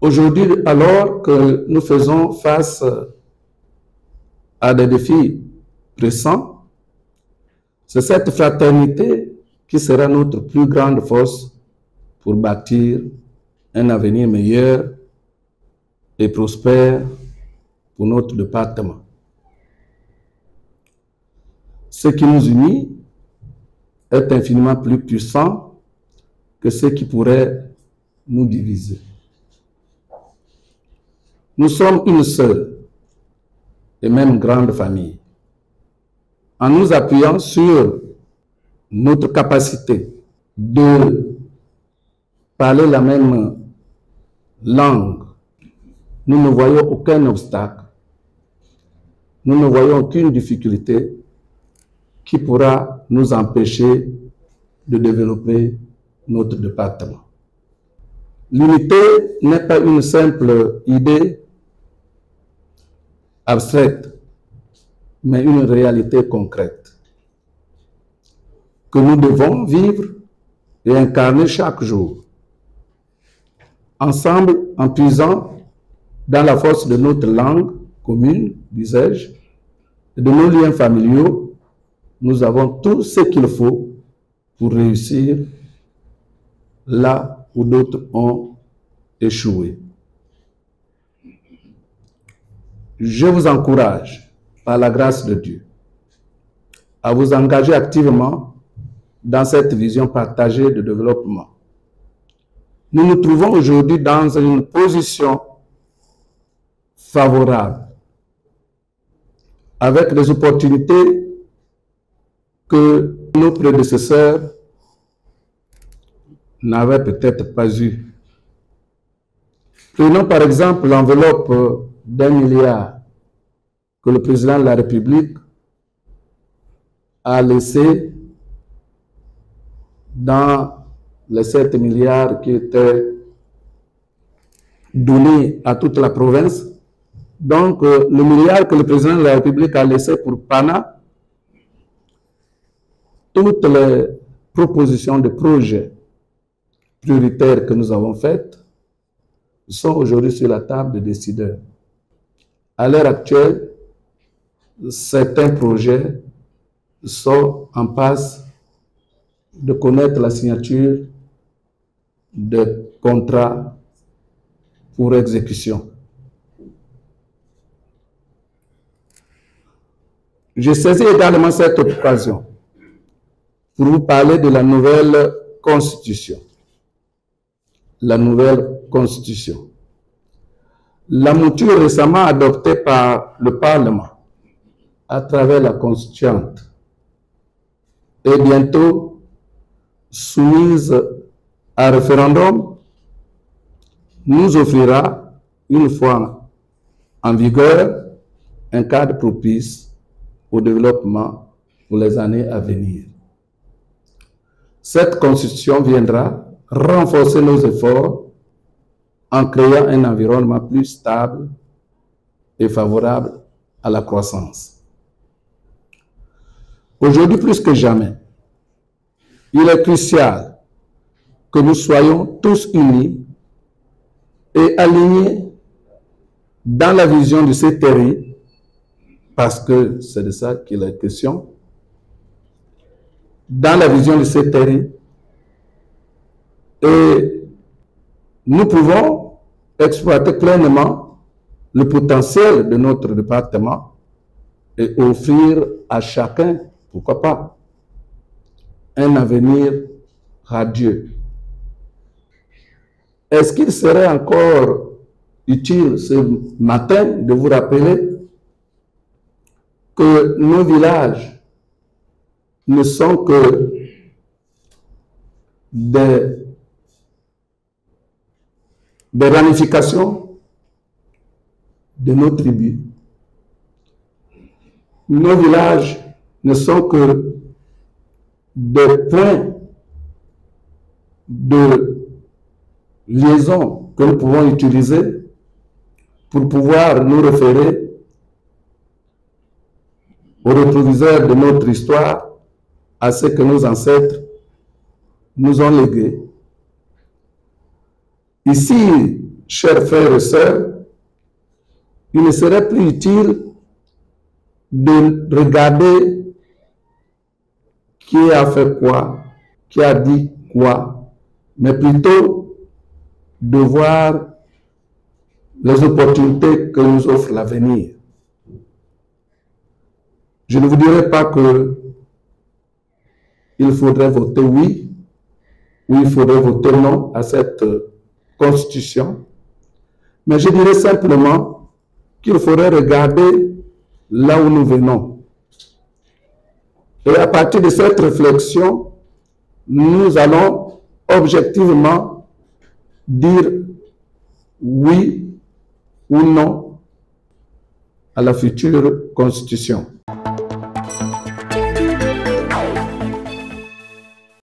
Aujourd'hui, alors que nous faisons face à des défis pressants, c'est cette fraternité qui sera notre plus grande force pour bâtir un avenir meilleur et prospère pour notre département. Ce qui nous unit est infiniment plus puissant que ce qui pourrait nous diviser. Nous sommes une seule et même grande famille. En nous appuyant sur notre capacité de parler la même langue, nous ne voyons aucun obstacle, nous ne voyons aucune difficulté qui pourra nous empêcher de développer notre département. L'unité n'est pas une simple idée abstraite, mais une réalité concrète que nous devons vivre et incarner chaque jour. Ensemble, en puisant dans la force de notre langue commune, disais-je, et de nos liens familiaux, nous avons tout ce qu'il faut pour réussir là où d'autres ont échoué. Je vous encourage, par la grâce de Dieu, à vous engager activement dans cette vision partagée de développement. Nous nous trouvons aujourd'hui dans une position favorable, avec des opportunités que nos prédécesseurs n'avaient peut-être pas eues. Prenons par exemple l'enveloppe d'1 milliard que le président de la République a laissé dans les 7 milliards qui étaient donnés à toute la province. Donc, le milliard que le président de la République a laissé pour Pana, toutes les propositions de projets prioritaires que nous avons faites sont aujourd'hui sur la table des décideurs. À l'heure actuelle, certains projets sont en passe de connaître la signature de contrats pour exécution. Je saisis également cette occasion pour vous parler de la nouvelle Constitution. La nouvelle Constitution. La mouture récemment adoptée par le Parlement à travers la Constituante et bientôt soumise à référendum nous offrira, une fois en vigueur, un cadre propice au développement pour les années à venir. Cette Constitution viendra renforcer nos efforts en créant un environnement plus stable et favorable à la croissance. Aujourd'hui, plus que jamais, il est crucial que nous soyons tous unis et alignés dans la vision de ces terres, parce que c'est de ça qu'il est question, dans la vision de ces terres, et nous pouvons exploiter pleinement le potentiel de notre département et offrir à chacun, pourquoi pas, un avenir radieux. Est-ce qu'il serait encore utile ce matin de vous rappeler que nos villages ne sont que des ramifications de nos tribus. Nos villages ne sont que des points de liaison que nous pouvons utiliser pour pouvoir nous référer au rétroviseur de notre histoire, à ce que nos ancêtres nous ont légué. Ici, chers frères et sœurs, il ne serait plus utile de regarder qui a fait quoi, qui a dit quoi, mais plutôt de voir les opportunités que nous offre l'avenir. Je ne vous dirai pas que il faudrait voter oui ou il faudrait voter non à cette constitution, mais je dirais simplement qu'il faudrait regarder là où nous venons. Et à partir de cette réflexion, nous allons objectivement dire oui ou non à la future constitution.